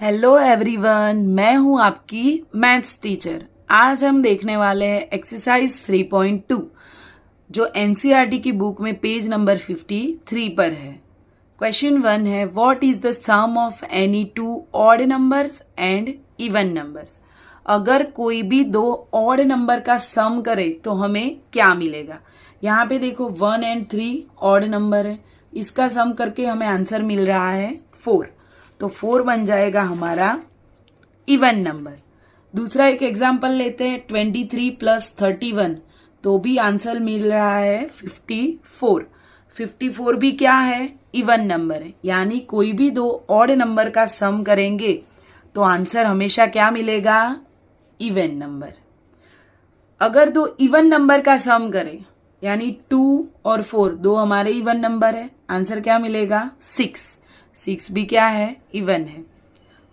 Hello everyone, मैं हूं आपकी मैथ्स टीचर। आज हम देखने वाले हैं एक्सरसाइज 3.2 जो एनसीईआरटी की बुक में पेज नंबर 53 पर है। क्वेश्चन 1 है, what is the sum of any two odd numbers and even numbers. अगर कोई भी दो ऑड नंबर का सम करे तो हमें क्या मिलेगा। यहाँ पे देखो 1 एंड 3 ऑड नंबर है, इसका सम करके हमें आंसर मिल रहा है 4, तो 4 बन जाएगा हमारा इवन नंबर। दूसरा एक एग्जाम्पल लेते हैं, 23 प्लस 31, तो भी आंसर मिल रहा है 54। 54 भी क्या है, इवन नंबर है, यानी कोई भी दो ऑड नंबर का सम करेंगे तो आंसर हमेशा क्या मिलेगा, इवन नंबर। अगर दो इवन नंबर का सम करें, यानी 2 और 4 दो हमारे इवन नंबर है, आंसर क्या मिलेगा, 6। 6 भी क्या है, इवन है।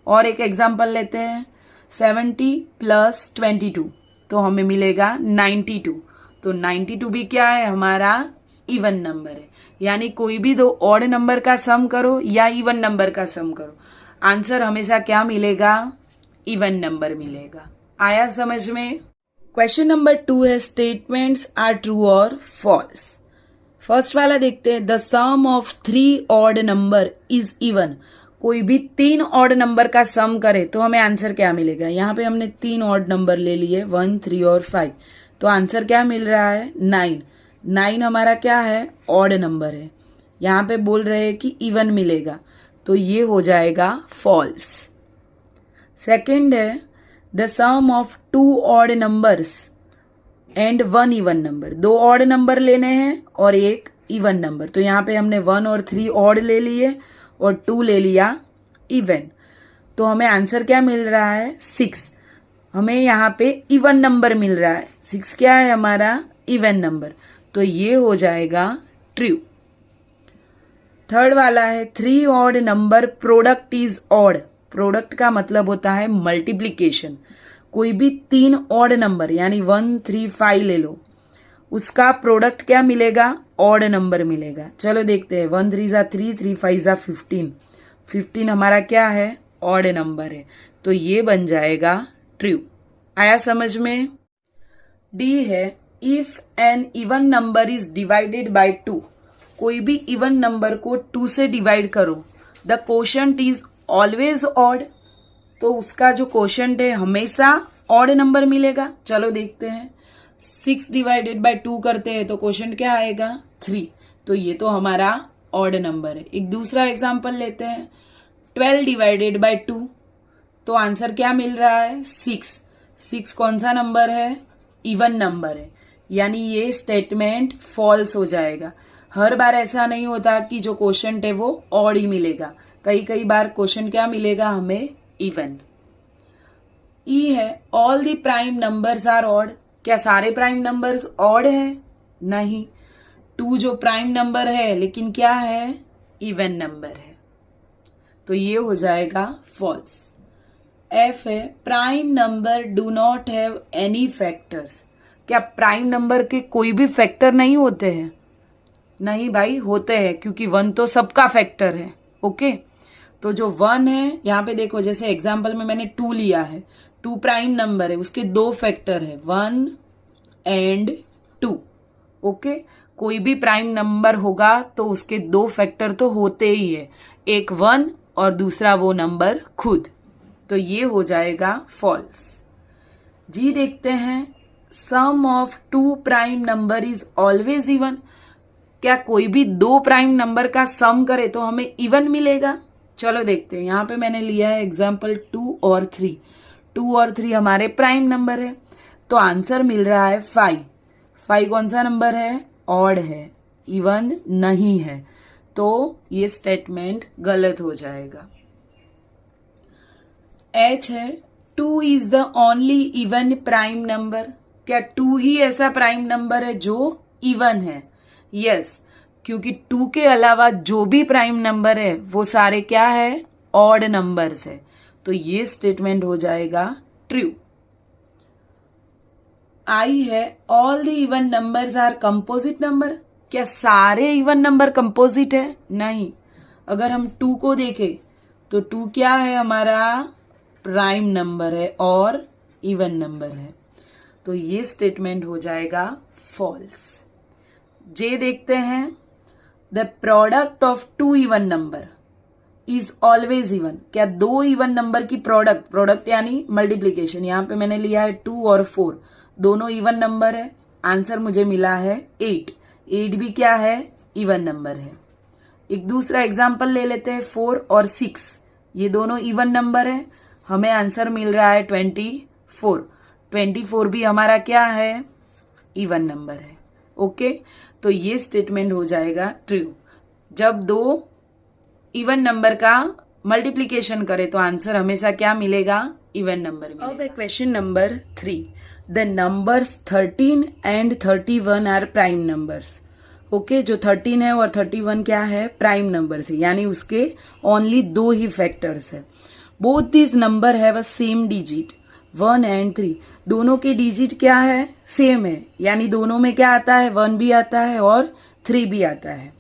और एक एग्जाम्पल लेते हैं, 70 प्लस 22, तो हमें मिलेगा 92, तो 92 भी क्या है, हमारा इवन नंबर है। यानी कोई भी दो ऑड नंबर का सम करो या इवन नंबर का सम करो, आंसर हमेशा क्या मिलेगा, इवन नंबर मिलेगा। आया समझ में। क्वेश्चन नंबर 2 है, स्टेटमेंट्स आर ट्रू और फॉल्स। फर्स्ट वाला देखते हैं, the sum of 3 odd number is even. कोई भी 3 ऑड नंबर का सम करे तो हमें आंसर क्या मिलेगा। यहाँ पे हमने 3 ऑड नंबर ले लिए, 1, 3 और 5, तो आंसर क्या मिल रहा है, 9। 9 हमारा क्या है, ऑड नंबर है। यहाँ पे बोल रहे हैं कि इवन मिलेगा, तो ये हो जाएगा फॉल्स। सेकेंड है, the sum of 2 odd numbers and 1 even number. 2 odd number लेने हैं और एक इवन नंबर, तो यहाँ पे हमने 1 और 3 ऑड ले लिए और 2 ले लिया इवन, तो हमें आंसर क्या मिल रहा है, 6। हमें यहाँ पे इवन नंबर मिल रहा है, 6 क्या है हमारा, इवन नंबर, तो ये हो जाएगा ट्रू। थर्ड वाला है, 3 odd number product is odd. Product का मतलब होता है मल्टीप्लीकेशन। कोई भी 3 ऑड नंबर यानी 1, 3, 5 ले लो, उसका प्रोडक्ट क्या मिलेगा, ऑड नंबर मिलेगा। चलो देखते हैं, 1 3 3, 3 5 15। 15 हमारा क्या है, ऑड नंबर है, तो ये बन जाएगा ट्रू। आया समझ में। डी है, if an even number is divided by 2। कोई भी इवन नंबर को 2 से डिवाइड करो, the quotient is always odd, तो उसका जो कोशेंट है हमेशा ऑड नंबर मिलेगा। चलो देखते हैं, 6 डिवाइडेड बाय 2 करते हैं तो कोशेंट क्या आएगा, 3, तो ये तो हमारा ऑड नंबर है। एक दूसरा एग्जांपल लेते हैं, 12 डिवाइडेड बाय 2, तो आंसर क्या मिल रहा है, 6। 6 कौन सा नंबर है, इवन नंबर है, यानी ये स्टेटमेंट फॉल्स हो जाएगा। हर बार ऐसा नहीं होता कि जो कोशेंट है वो ऑड ही मिलेगा, कई बार कोशेंट क्या मिलेगा हमें, इवन। ई है, all the prime numbers are odd. क्या सारे प्राइम नंबर्स ऑड है, नहीं। 2 जो प्राइम नंबर है लेकिन क्या है, इवन नंबर है, तो ये हो जाएगा फॉल्स। एफ है, prime number do not have any factors. क्या प्राइम नंबर के कोई भी फैक्टर नहीं होते हैं, नहीं भाई होते हैं, क्योंकि 1 तो सबका फैक्टर है। ओके, तो जो 1 है, यहाँ पे देखो जैसे एग्जाम्पल में मैंने 2 लिया है, 2 प्राइम नंबर है, उसके 2 फैक्टर है, 1 एंड 2। ओके, कोई भी प्राइम नंबर होगा तो उसके 2 फैक्टर तो होते ही है, एक 1 और दूसरा वो नंबर खुद, तो ये हो जाएगा फॉल्स। जी देखते हैं, sum of 2 prime number is always even. क्या कोई भी 2 प्राइम नंबर का सम करे तो हमें इवन मिलेगा। चलो देखते हैं, यहाँ पे मैंने लिया है एग्जाम्पल 2 और 3। 2 और 3 हमारे प्राइम नंबर है, तो आंसर मिल रहा है 5। 5 कौन सा नंबर है, ऑड है, इवन नहीं है, तो ये स्टेटमेंट गलत हो जाएगा। एच है, 2 is the only even prime number. क्या 2 ही ऐसा प्राइम नंबर है जो इवन है, यस, क्योंकि 2 के अलावा जो भी प्राइम नंबर है वो सारे क्या है, ऑड नंबर्स है, तो ये स्टेटमेंट हो जाएगा ट्रू। आई है, all the even numbers are composite number. क्या सारे इवन नंबर कंपोजिट है, नहीं। अगर हम 2 को देखें, तो 2 क्या है हमारा, प्राइम नंबर है और इवन नंबर है, तो ये स्टेटमेंट हो जाएगा फॉल्स। जे देखते हैं, the product of 2 even number is always even. क्या 2 इवन नंबर की प्रोडक्ट यानी मल्टीप्लीकेशन, यहां पे मैंने लिया है 2 और 4, दोनों इवन नंबर है, आंसर मुझे मिला है 8। 8 भी क्या है, इवन नंबर है। एक दूसरा एग्जाम्पल ले लेते हैं, 4 और 6, ये दोनों इवन नंबर है, हमें आंसर मिल रहा है 24। 24 भी हमारा क्या है, इवन नंबर है। ओके, तो ये स्टेटमेंट हो जाएगा ट्रू। जब 2 इवन नंबर का मल्टीप्लीकेशन करे तो आंसर हमेशा क्या मिलेगा, इवन नंबर मिलेगा। अब question number 3, the numbers 13 and 31 are prime numbers. Okay, जो 13 है और 31 क्या है, प्राइम नंबर्स है, यानी उसके ओनली 2 ही फैक्टर्स है। Both this number have a same digit 1 and 3, दोनों के डिजिट क्या है, सेम है, यानी दोनों में क्या आता है, 1 भी आता है और 3 भी आता है।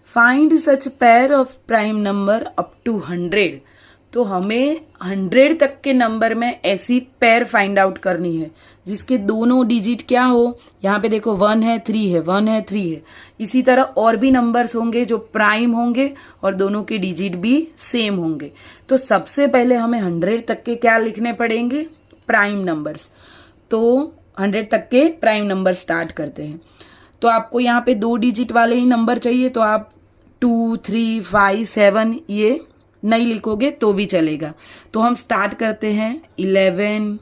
Find such pair of prime number up to 100, तो हमें 100 तक के नंबर में ऐसी पेयर फाइंड आउट करनी है जिसके दोनों डिजिट क्या हो, यहाँ पे देखो 1 है 3 है, 1 है 3 है, इसी तरह और भी नंबर्स होंगे जो प्राइम होंगे और दोनों के डिजिट भी सेम होंगे। तो सबसे पहले हमें 100 तक के क्या लिखने पड़ेंगे, प्राइम नंबर्स। तो 100 तक के प्राइम नंबर स्टार्ट करते हैं। तो आपको यहाँ पे 2 डिजिट वाले ही नंबर चाहिए, तो आप 2, 3, 5, 7 ये नहीं लिखोगे तो भी चलेगा। तो हम स्टार्ट करते हैं 11,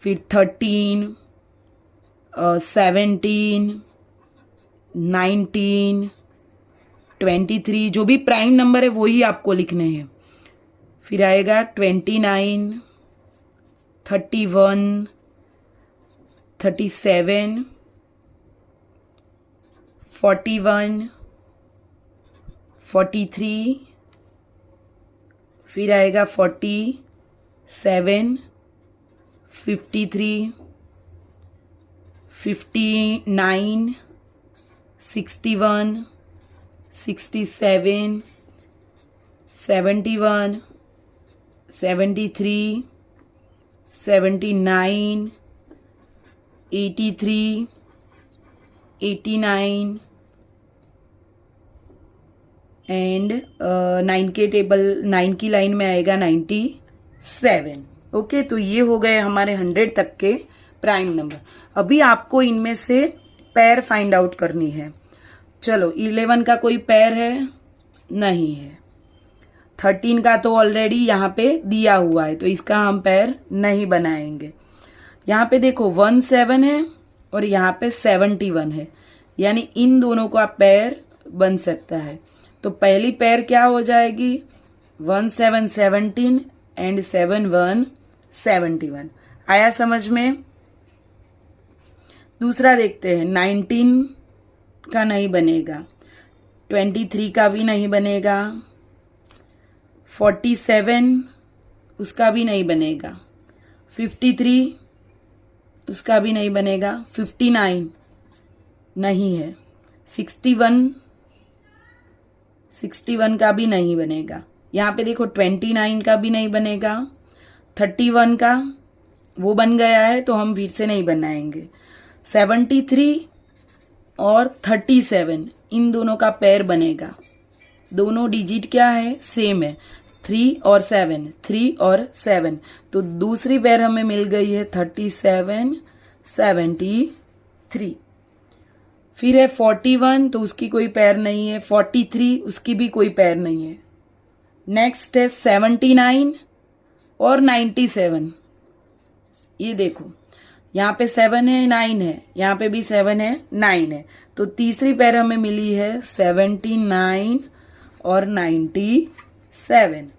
फिर 13, 17, 19, 23, जो भी प्राइम नंबर है वही आपको लिखने हैं। फिर आएगा 29, 31, 37, 41, 43, फिर आएगा 47, 53, 59, 61, 67, 71, 73, 79, 83, 89 एंड 9 के टेबल 9 की लाइन में आएगा 97। ओके, तो ये हो गए हमारे 100 तक के प्राइम नंबर। अभी आपको इनमें से पेयर फाइंड आउट करनी है। चलो, 11 का कोई पेयर है, नहीं है। 13 का तो ऑलरेडी यहाँ पे दिया हुआ है, तो इसका हम पेयर नहीं बनाएंगे। यहाँ पे देखो 17 है और यहाँ पे 71 है, यानी इन दोनों का पेयर बन सकता है। तो पहली पेयर क्या हो जाएगी, 17 17 एंड 71 71। आया समझ में। दूसरा देखते हैं, 19 का नहीं बनेगा, 23 का भी नहीं बनेगा, 47 उसका भी नहीं बनेगा, 53 उसका भी नहीं बनेगा, 59 नहीं है, 61 का भी नहीं बनेगा। यहाँ पे देखो 29 का भी नहीं बनेगा, 31 का वो बन गया है तो हम फिर से नहीं बनाएंगे। 73 और 37 इन दोनों का पेयर बनेगा, दोनों डिजिट क्या है, सेम है, 3 और 7, 3 और 7, तो दूसरी पेयर हमें मिल गई है 37 73। फिर है 41, तो उसकी कोई पेयर नहीं है, 43 उसकी भी कोई पेयर नहीं है। नेक्स्ट है 79 और 97, ये देखो यहाँ पे 7 है 9 है, यहाँ पे भी 7 है 9 है, तो तीसरी पेयर हमें मिली है 79 और 97।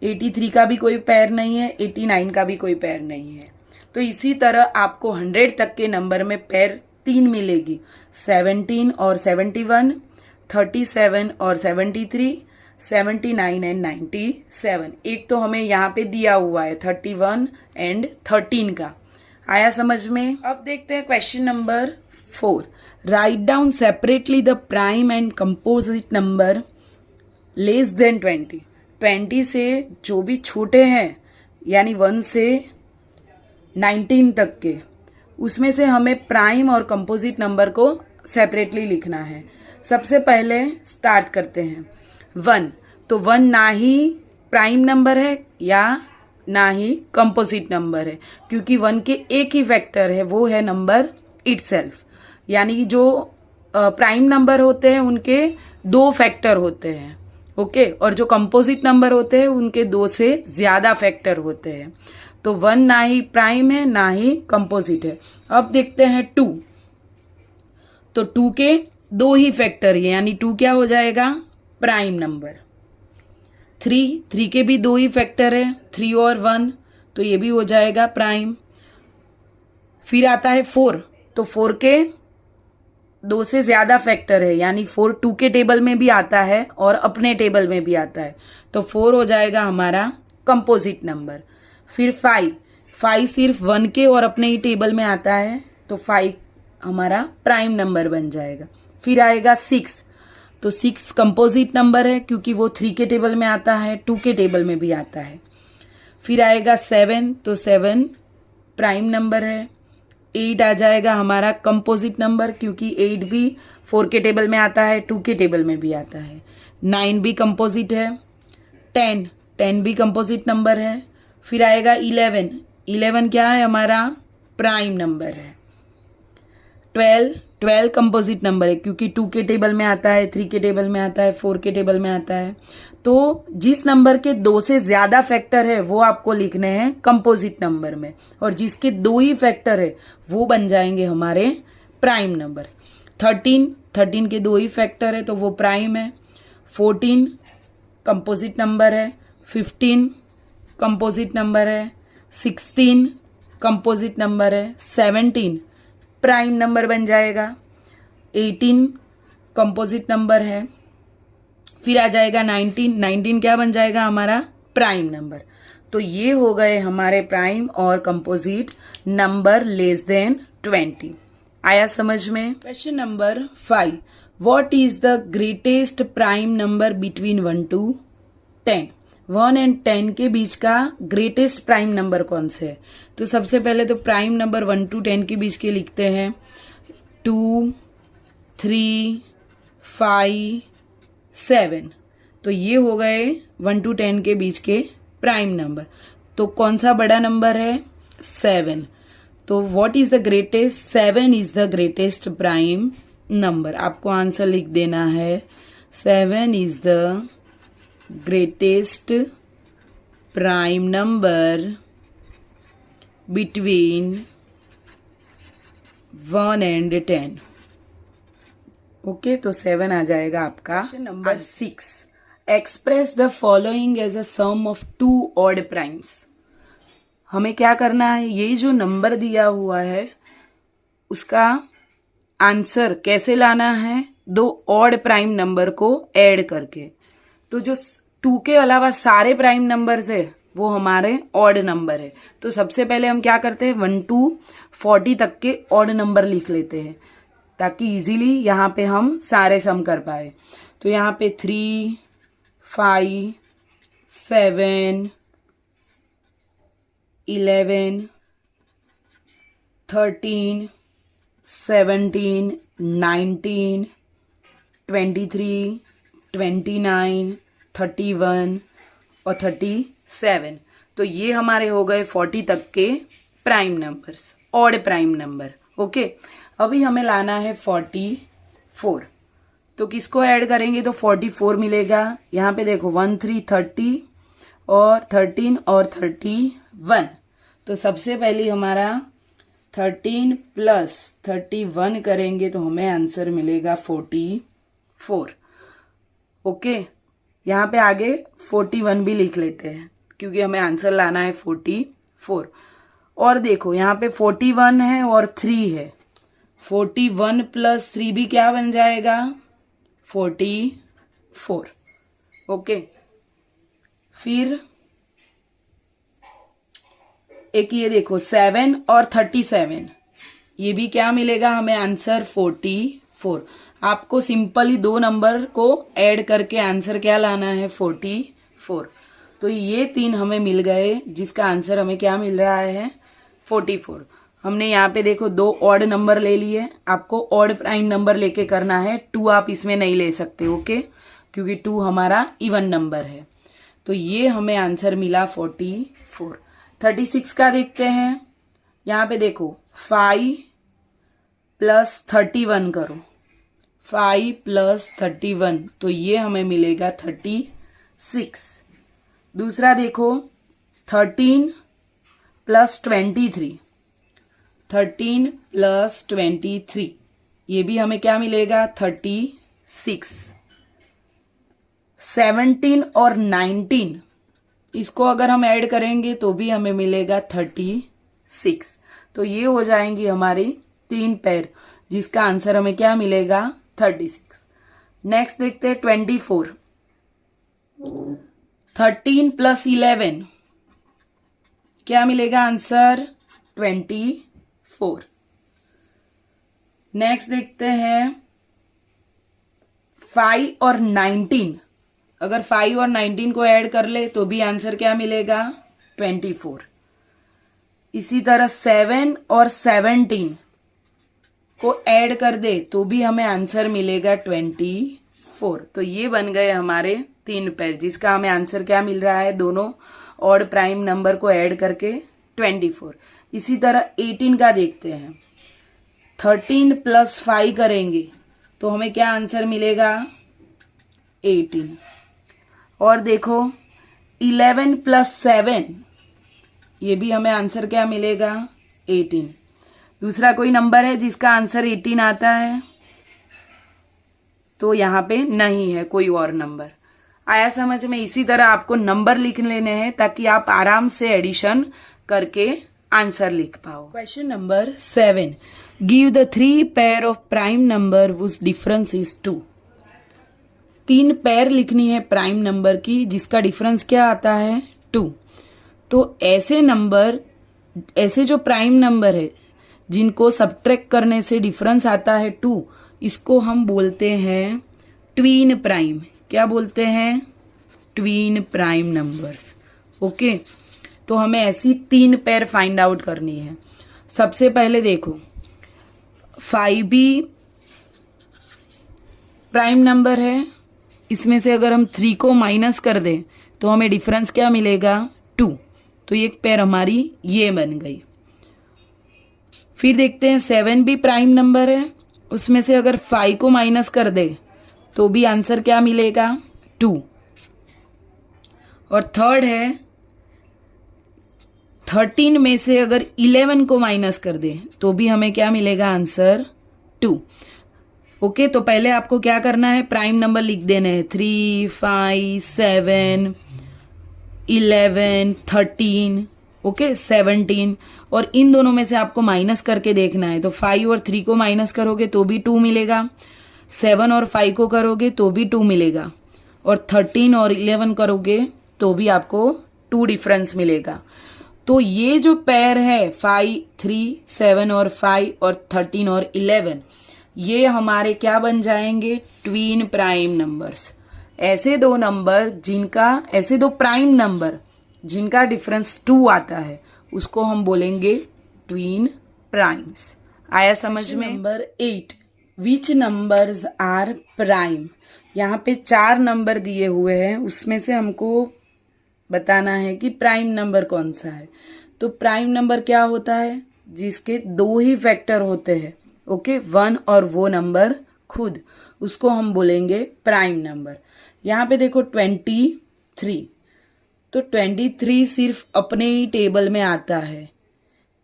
83 का भी कोई पेयर नहीं है, 89 का भी कोई पेयर नहीं है। तो इसी तरह आपको 100 तक के नंबर में पेयर 3 मिलेगी, 17 और 71, 37 और 73, 79 एंड 97। एक तो हमें यहाँ पे दिया हुआ है 31 एंड 13 का। आया समझ में। अब देखते हैं question number 4। Write down separately the prime and composite number less then 20। 20 से जो भी छोटे हैं यानी 1 से 19 तक के, उसमें से हमें प्राइम और कंपोजिट नंबर को सेपरेटली लिखना है। सबसे पहले स्टार्ट करते हैं 1। तो 1 ना ही प्राइम नंबर है या ना ही कंपोजिट नंबर है, क्योंकि 1 के एक ही फैक्टर है, वो है नंबर इटसेल्फ। यानी जो प्राइम नंबर होते हैं उनके 2 फैक्टर होते हैं, ओके। और जो कंपोजिट नंबर होते हैं उनके 2 से ज्यादा फैक्टर होते हैं। तो 1 ना ही प्राइम है ना ही कंपोजिट है। अब देखते हैं 2। तो 2 के 2 ही फैक्टर है, यानी 2 क्या हो जाएगा, प्राइम नंबर। 3 के भी 2 ही फैक्टर है, 3 और 1, तो ये भी हो जाएगा प्राइम। फिर आता है 4। तो 4 के 2 से ज्यादा फैक्टर है, यानी 4 2 के टेबल में भी आता है और अपने टेबल में भी आता है, तो 4 हो जाएगा हमारा कंपोजिट नंबर। फिर 5 सिर्फ 1 के और अपने ही टेबल में आता है, तो 5 हमारा प्राइम नंबर बन जाएगा। फिर आएगा 6। तो 6 कंपोजिट नंबर है, क्योंकि वो 3 के टेबल में आता है, 2 के टेबल में भी आता है। फिर आएगा 7। तो 7 प्राइम नंबर है। 8 आ जाएगा हमारा कंपोजिट नंबर, क्योंकि 8 भी 4 के टेबल में आता है, 2 के टेबल में भी आता है। 9 भी कंपोजिट है। 10 भी कंपोजिट नंबर है। फिर आएगा 11 क्या है, हमारा प्राइम नंबर है। 12 कंपोजिट नंबर है, क्योंकि 2 के टेबल में आता है, 3 के टेबल में आता है, 4 के टेबल में आता है। तो जिस नंबर के 2 से ज्यादा फैक्टर है वो आपको लिखने हैं कंपोजिट नंबर में, और जिसके 2 ही फैक्टर है वो बन जाएंगे हमारे प्राइम नंबर्स। 13 के 2 ही फैक्टर है, तो वो प्राइम है। 14 कंपोजिट नंबर है। 15 कंपोजिट नंबर है। 16 कंपोजिट नंबर है। 17 प्राइम नंबर बन जाएगा। 18 कंपोजिट नंबर है। फिर आ जाएगा 19 क्या बन जाएगा, हमारा प्राइम नंबर। तो ये हो गए हमारे प्राइम और कंपोजिट नंबर लेस देन 20। आया समझ में। Question number 5, what is the greatest prime number between 1 to 10? 1 and 10 के बीच का ग्रेटेस्ट प्राइम नंबर कौन से है? तो सबसे पहले तो प्राइम नंबर 1 to 10 के बीच के लिखते हैं 2, 3, 5, 7। तो ये हो गए 1 to 10 के बीच के प्राइम नंबर। तो कौन सा बड़ा नंबर है, 7। तो what is the greatest, 7 is the greatest prime number. आपको आंसर लिख देना है 7 is the greatest prime number between 1 and 10। Okay, तो 7 आ जाएगा आपका। Number 6, express the following as a sum of 2 odd primes. हमें क्या करना है, ये जो नंबर दिया हुआ है उसका आंसर कैसे लाना है, 2 ऑड प्राइम नंबर को ऐड करके। तो जो 2 के अलावा सारे प्राइम नंबर्स है वो हमारे ऑड नंबर है। तो सबसे पहले हम क्या करते हैं, 1 to 40 तक के ऑड नंबर लिख लेते हैं, ताकि इजीली यहाँ पे हम सारे सम कर पाए। तो यहाँ पे 3, 5, 7, 11, 13, 17, 19, 23, 29, 31 और 37। तो ये हमारे हो गए 40 तक के prime numbers, odd prime number. Okay, अभी हमें लाना है 44। तो किसको ऐड करेंगे, तो 44 मिलेगा। यहाँ पे देखो 1, 3, 30 और 13 और 31। तो सबसे पहले हमारा 13 प्लस 31 करेंगे तो हमें आंसर मिलेगा 44। ओके, यहाँ पे आगे 41 भी लिख लेते हैं, क्योंकि हमें आंसर लाना है 44। और देखो यहाँ पे 41 है और 3 है, 41 प्लस 3 भी क्या बन जाएगा, 44। ओके, फिर एक ये देखो 7 और 37, ये भी क्या मिलेगा हमें आंसर 44। आपको सिंपली 2 नंबर को ऐड करके आंसर क्या लाना है, 44। 4। तो ये 3 हमें मिल गए, जिसका आंसर हमें क्या मिल रहा है 44। हमने यहाँ पे देखो 2 ऑड नंबर ले लिए, आपको ऑड प्राइम नंबर लेके करना है, 2 आप इसमें नहीं ले सकते, ओके, क्योंकि 2 हमारा इवन नंबर है। तो ये हमें आंसर मिला 44। 36 का देखते हैं। यहाँ पे देखो 5 + 31 करो, 5 + 31, तो ये हमें मिलेगा 36। दूसरा देखो 13 + 23, 13 + 23, ये भी हमें क्या मिलेगा 36। 17 और 19, इसको अगर हम ऐड करेंगे तो भी हमें मिलेगा 36। तो ये हो जाएंगी हमारी 3 पेयर, जिसका आंसर हमें क्या मिलेगा 36। नेक्स्ट देखते हैं 24। 13 + 11, क्या मिलेगा आंसर 24। नेक्स्ट देखते हैं 5 और 19, अगर 5 और 19 को ऐड कर ले तो भी आंसर क्या मिलेगा 24। इसी तरह 7 और 17 को ऐड कर दे तो भी हमें आंसर मिलेगा 24। तो ये बन गए हमारे 3 पेयर, जिसका हमें आंसर क्या मिल रहा है, दोनों ऑड प्राइम नंबर को ऐड करके 24। इसी तरह 18 का देखते हैं। 13 + 5 करेंगे तो हमें क्या आंसर मिलेगा 18। और देखो 11 + 7, ये भी हमें आंसर क्या मिलेगा 18। दूसरा कोई नंबर है जिसका आंसर 18 आता है? तो यहाँ पे नहीं है कोई और नंबर। आया समझ में? इसी तरह आपको नंबर लिख लेने हैं ताकि आप आराम से एडिशन करके आंसर लिख पाओ। Question number 7, give the 3 pair of prime number whose difference is 2। 3 pair लिखनी है प्राइम नंबर की जिसका डिफरेंस क्या आता है 2। तो ऐसे नंबर, ऐसे जो प्राइम नंबर है जिनको सब्ट्रैक्ट करने से डिफरेंस आता है 2, इसको हम बोलते हैं ट्वीन प्राइम। क्या बोलते हैं? Tween prime numbers. ओके, तो हमें ऐसी 3 पेयर फाइंड आउट करनी है। सबसे पहले देखो 5 भी प्राइम नंबर है, इसमें से अगर हम 3 को माइनस कर दें तो हमें डिफरेंस क्या मिलेगा 2। तो एक पेयर हमारी ये बन गई। फिर देखते हैं 7 भी प्राइम नंबर है, उसमें से अगर 5 को माइनस कर दे तो भी आंसर क्या मिलेगा 2। और थर्ड है 13 में से अगर 11 को माइनस कर दे तो भी हमें क्या मिलेगा आंसर 2। ओके, तो पहले आपको क्या करना है, प्राइम नंबर लिख देने हैं 3, 5, 7, 11, 13, ओके 17, और इन दोनों में से आपको माइनस करके देखना है। तो 5 और 3 को माइनस करोगे तो भी 2 मिलेगा, 7 और 5 को करोगे तो भी 2 मिलेगा, और 13 और 11 करोगे तो भी आपको 2 डिफरेंस मिलेगा। तो ये जो पेयर है 5, 3, 7 और 5 और 13 और 11, ये हमारे क्या बन जाएंगे ट्वीन प्राइम नंबर्स। ऐसे दो नंबर जिनका, ऐसे दो प्राइम नंबर जिनका डिफरेंस 2 आता है उसको हम बोलेंगे ट्वीन प्राइम्स। आया समझ में? Number 8, which numbers are prime. यहाँ पे 4 नंबर दिए हुए हैं, उसमें से हमको बताना है कि प्राइम नंबर कौन सा है। तो प्राइम नंबर क्या होता है? जिसके 2 ही फैक्टर होते हैं, ओके, 1 और वो नंबर खुद, उसको हम बोलेंगे प्राइम नंबर। यहाँ पे देखो 23, तो 23 सिर्फ अपने ही टेबल में आता है।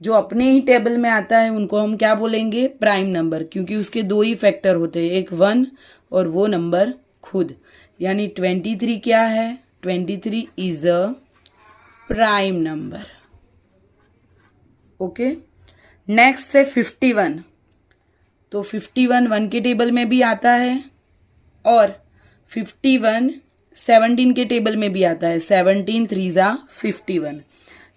जो अपने ही टेबल में आता है उनको हम क्या बोलेंगे प्राइम नंबर, क्योंकि उसके 2 ही फैक्टर होते हैं, एक 1 और वो नंबर खुद। यानी 23 क्या है? 23 is a prime number. Okay, next है 51। तो 51 1 के टेबल में भी आता है और 51 17 के टेबल में भी आता है। 17 3 ज़ा 51,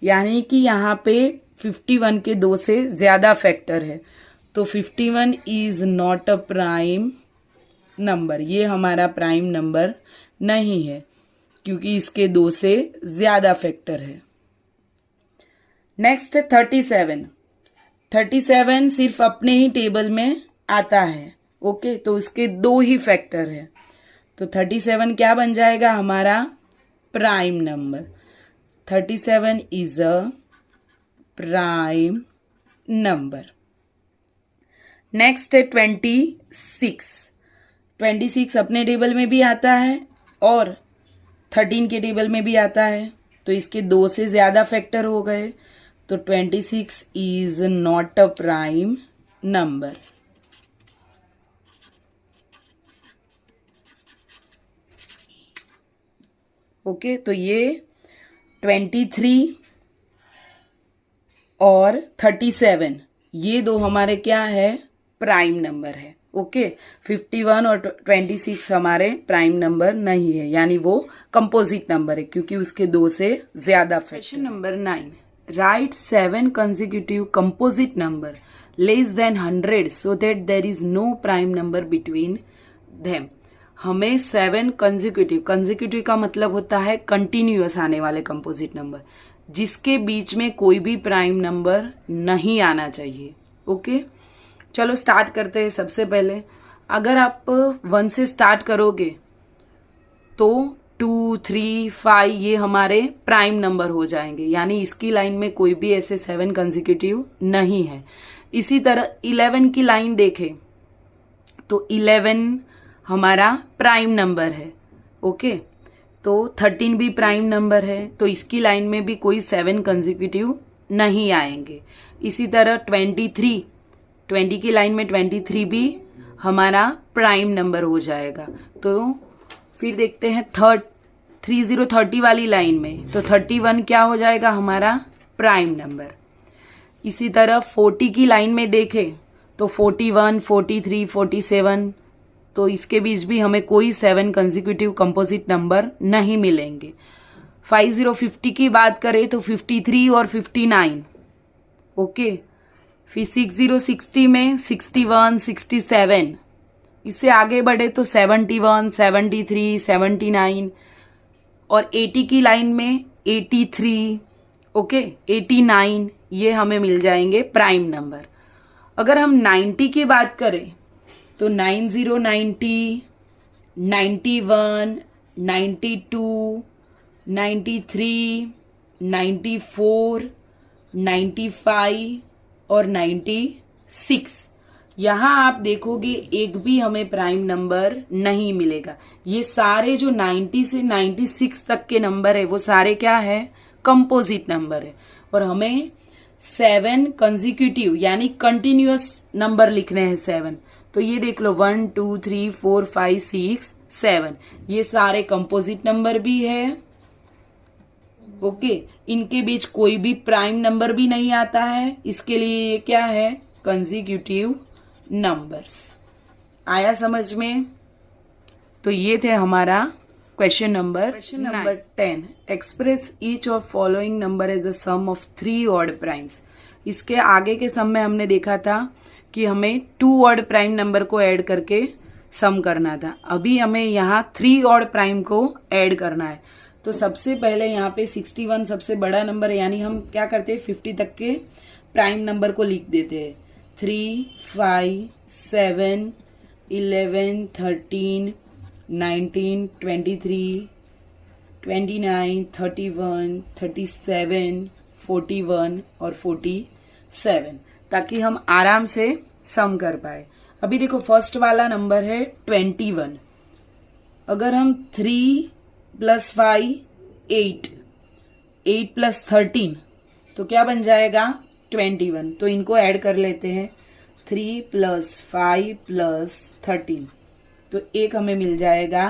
यानी कि यहाँ पे 51 के 2 से ज़्यादा फैक्टर है। तो 51 is not a prime number, ये हमारा प्राइम नंबर नहीं है। क्योंकि इसके 2 से ज्यादा फैक्टर है। नेक्स्ट है 37। 37 सिर्फ अपने ही टेबल में आता है। ओके, तो उसके 2 ही फैक्टर है, तो 37 क्या बन जाएगा हमारा prime number. 37 is a prime number. Next है 26। 26 अपने टेबल में भी आता है और 13 के टेबल में भी आता है, तो इसके 2 से ज्यादा फैक्टर हो गए, तो 26 is not a prime number. Okay, तो ये 23 और 37 ये 2 हमारे क्या है प्राइम नंबर है। ओके, 51 और 26 हमारे प्राइम नंबर नहीं है, यानी वो कंपोजिट नंबर है क्योंकि उसके 2 से ज्यादा। Question number 9, right 7 consecutive composite number less than 100 so that there is no prime number between them. हमें 7 कंसेक्यूटिव का मतलब होता है कंटिन्यूअस आने वाले कंपोजिट नंबर, जिसके बीच में कोई भी प्राइम नंबर नहीं आना चाहिए। ओके, चलो स्टार्ट करते हैं। सबसे पहले अगर आप 1 से स्टार्ट करोगे तो 2, 3, 5 ये हमारे प्राइम नंबर हो जाएंगे, यानी इसकी लाइन में कोई भी ऐसे 7 कंसेक्यूटिव नहीं है। इसी तरह 11 की लाइन देखें तो 11 हमारा प्राइम नंबर है। ओके, तो 13 भी प्राइम नंबर है, तो इसकी लाइन में भी कोई 7 कंसेक्यूटिव नहीं आएंगे। इसी तरह 20 की लाइन में 23 भी हमारा प्राइम नंबर हो जाएगा। तो फिर देखते हैं 30 वाली लाइन में, तो 31 क्या हो जाएगा हमारा प्राइम नंबर। इसी तरह 40 की लाइन में देखें तो 41, 43, 47, तो इसके बीच भी हमें कोई 7 कंसेक्यूटिव कंपोजिट नंबर नहीं मिलेंगे। 50 की बात करें तो 53 और 59। ओके, फिर 60 में 61, 67, इससे आगे बढ़े तो 71, 73, 79 और 80 की लाइन में 83, ओके 89 ये हमें मिल जाएंगे प्राइम नंबर। अगर हम 90 की बात करें तो 90, 91, 92, 93, 94, 95 और 96, यहाँ आप देखोगे एक भी हमें प्राइम नंबर नहीं मिलेगा। ये सारे जो 90 से 96 तक के नंबर है वो सारे क्या है कंपोजिट नंबर है, और हमें 7 कंसेक्यूटिव यानी कंटिन्यूअस नंबर लिखने हैं 7। तो ये देख लो 1, 2, 3, 4, 5, 6, 7 ये सारे कंपोजिट नंबर भी है। ओके, इनके बीच कोई भी प्राइम नंबर भी नहीं आता है, इसके लिए ये क्या है कंसेक्यूटिव नंबर्स। आया समझ में? तो ये थे हमारा question number 10। Express each of following number as a sum of 3 odd primes. इसके आगे के सम में हमने देखा था कि हमें 2 ऑड प्राइम नंबर को ऐड करके सम करना था। अभी हमें यहाँ 3 ऑड प्राइम को ऐड करना है। तो सबसे पहले यहाँ पे 61 सबसे बड़ा नंबर है, यानी हम क्या करते हैं 50 तक के प्राइम नंबर को लिख देते हैं। 3, 5, 7, 11, 13, 19, 23, 29, 31, 37, 41 और 47, ताकि हम आराम से सम कर पाए। अभी देखो फर्स्ट वाला नंबर है 21। अगर हम 3 + 5 8, 8 + 13 तो क्या बन जाएगा 21। तो इनको ऐड कर लेते हैं 3 + 5 + 13, तो एक हमें मिल जाएगा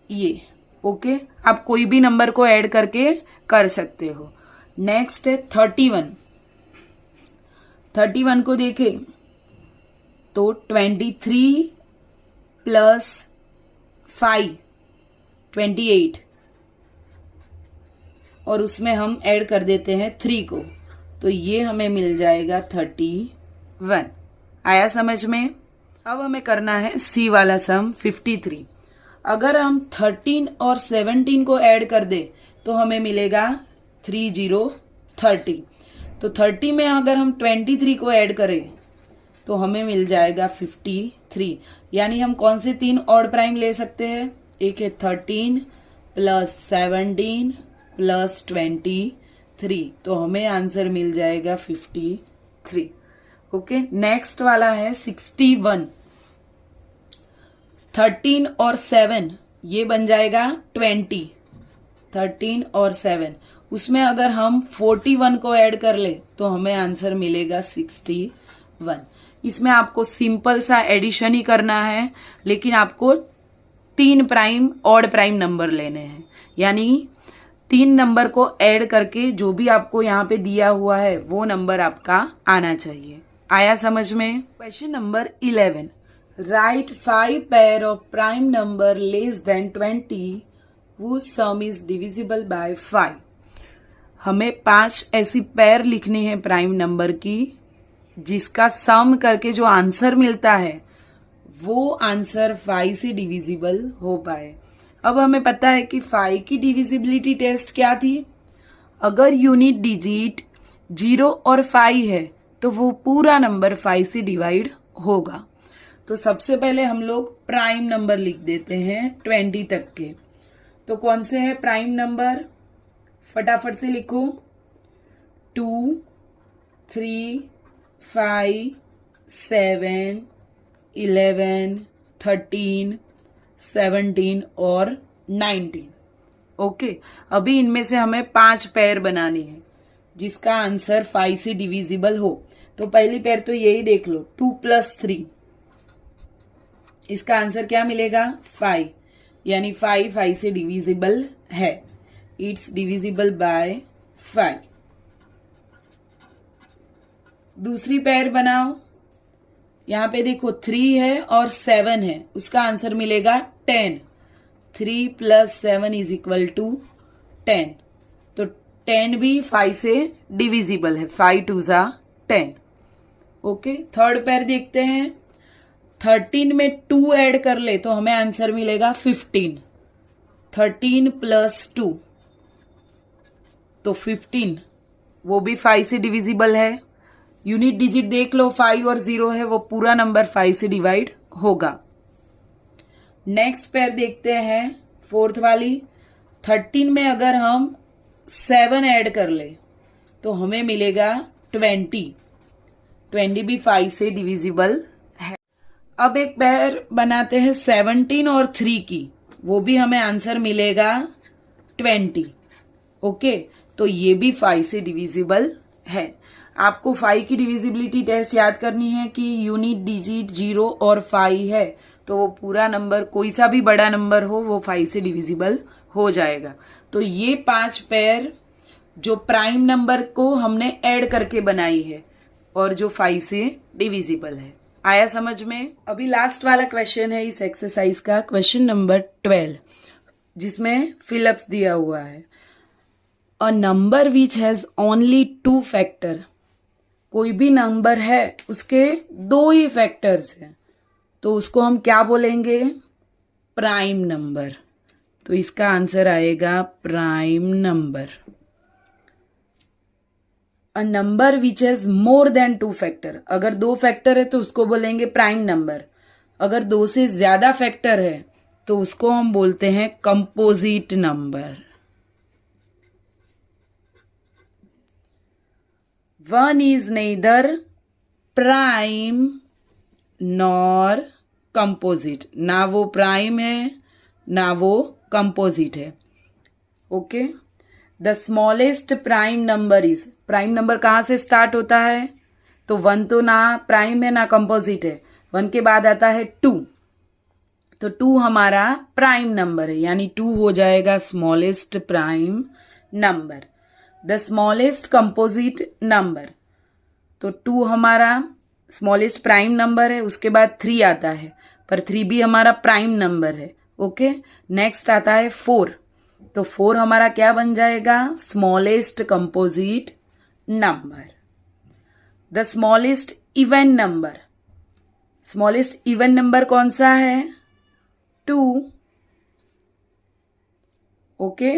ये। ओके, आप कोई भी नंबर को ऐड करके कर सकते हो। नेक्स्ट है 31। 31 को देखें तो 23 + 5 28, और उसमें हम ऐड कर देते हैं 3 को, तो ये हमें मिल जाएगा 31। आया समझ में? अब हमें करना है सी वाला सम 53। अगर हम 13 और 17 को ऐड कर दे तो हमें मिलेगा 3030। तो 30 में अगर हम 23 को ऐड करें तो हमें मिल जाएगा 53। यानी हम कौन से 3 ऑड प्राइम ले सकते हैं? एक है 13 प्लस 17 प्लस 23, तो हमें आंसर मिल जाएगा 53। ओके, नेक्स्ट वाला है 61। 13 और 7 ये बन जाएगा 20। 13 और 7 उसमें अगर हम 41 को ऐड कर ले तो हमें आंसर मिलेगा 61। इसमें आपको सिंपल सा एडिशन ही करना है, लेकिन आपको 3 प्राइम ऑड प्राइम नंबर लेने हैं, यानी 3 नंबर को ऐड करके जो भी आपको यहाँ पे दिया हुआ है वो नंबर आपका आना चाहिए। आया समझ में? Question number 11, right 5 pair of prime number less then 20 whose sum is divisible by 5। हमें 5 ऐसी पेयर लिखनी है प्राइम नंबर की जिसका सम करके जो आंसर मिलता है वो आंसर 5 से डिविजिबल हो पाए। अब हमें पता है कि 5 की डिविजिबिलिटी टेस्ट क्या थी? अगर यूनिट डिजिट 0 और 5 है तो वो पूरा नंबर 5 से डिवाइड होगा। तो सबसे पहले हम लोग प्राइम नंबर लिख देते हैं 20 तक के। तो कौन से है प्राइम नंबर? फटाफट से लिखो। 2, 3, 5, 7, 11, 13, 17 और 19। ओके, अभी इनमें से हमें 5 पेयर बनानी है जिसका आंसर 5 से डिविजिबल हो। तो पहली पेयर तो यही देख लो, 2 + 3, इसका आंसर क्या मिलेगा? 5, यानी 5 से डिविजिबल है। It's divisible by 5। दूसरी पेयर बनाओ। यहाँ पे देखो 3 है और 7 है, उसका आंसर मिलेगा 10। 3 + 7 = 10। तो 10 भी 5 से डिविजिबल है। 5 2 = 10। ओके, थर्ड पेयर देखते हैं। 13 में 2 ऐड कर ले तो हमें आंसर मिलेगा 15। 13 + 2 तो 15, वो भी 5 से डिविजिबल है। यूनिट डिजिट देख लो, 5 और 0 है, वो पूरा नंबर 5 से डिवाइड होगा। नेक्स्ट पेयर देखते हैं, फोर्थ वाली। 13 में अगर हम 7 ऐड कर ले तो हमें मिलेगा 20। 20 भी 5 से डिविजिबल है। अब एक पेयर बनाते हैं 17 और 3 की, वो भी हमें आंसर मिलेगा 20। ओके, तो ये भी 5 से डिविजिबल है। आपको 5 की डिविजिबिलिटी टेस्ट याद करनी है कि यूनिट डिजिट 0 और 5 है तो वो पूरा नंबर, कोई सा भी बड़ा नंबर हो, वो 5 से डिविजिबल हो जाएगा। तो ये 5 पेयर जो प्राइम नंबर को हमने ऐड करके बनाई है और जो 5 से डिविजिबल है। आया समझ में? अभी लास्ट वाला क्वेश्चन है इस एक्सरसाइज का, क्वेश्चन नंबर 12, जिसमें फिलअप्स दिया हुआ है। A number which has only 2 factor. कोई भी नंबर है उसके 2 ही फैक्टर्स हैं तो उसको हम क्या बोलेंगे? Prime number. तो इसका आंसर आएगा prime number. A number which has more than 2 factor. अगर 2 फैक्टर है तो उसको बोलेंगे प्राइम नंबर। अगर 2 से ज्यादा फैक्टर है तो उसको हम बोलते हैं composite number. 1 is neither prime nor composite। ना वो प्राइम है ना वो कंपोजिट है। Okay, the smallest prime number is. Prime number कहाँ से स्टार्ट होता है? तो 1 तो ना प्राइम है ना कंपोजिट है। 1 के बाद आता है 2, तो 2 हमारा प्राइम नंबर है, यानी 2 हो जाएगा smallest prime number. The smallest composite number, तो 2 हमारा स्मॉलेस्ट प्राइम नंबर है। उसके बाद 3 आता है, पर 3 भी हमारा प्राइम नंबर है। ओके, नेक्स्ट आता है 4, तो 4 हमारा क्या बन जाएगा? Smallest composite number. The smallest even number, smallest even number कौन सा है? 2। ओके,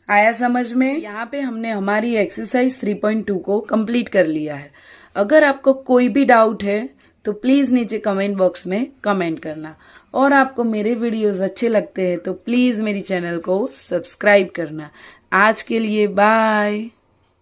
आया समझ में? यहाँ पे हमने हमारी एक्सरसाइज 3.2 को कंप्लीट कर लिया है। अगर आपको कोई भी डाउट है तो प्लीज़ नीचे कमेंट बॉक्स में कमेंट करना, और आपको मेरे वीडियोस अच्छे लगते हैं तो प्लीज़ मेरी चैनल को सब्सक्राइब करना। आज के लिए बाय।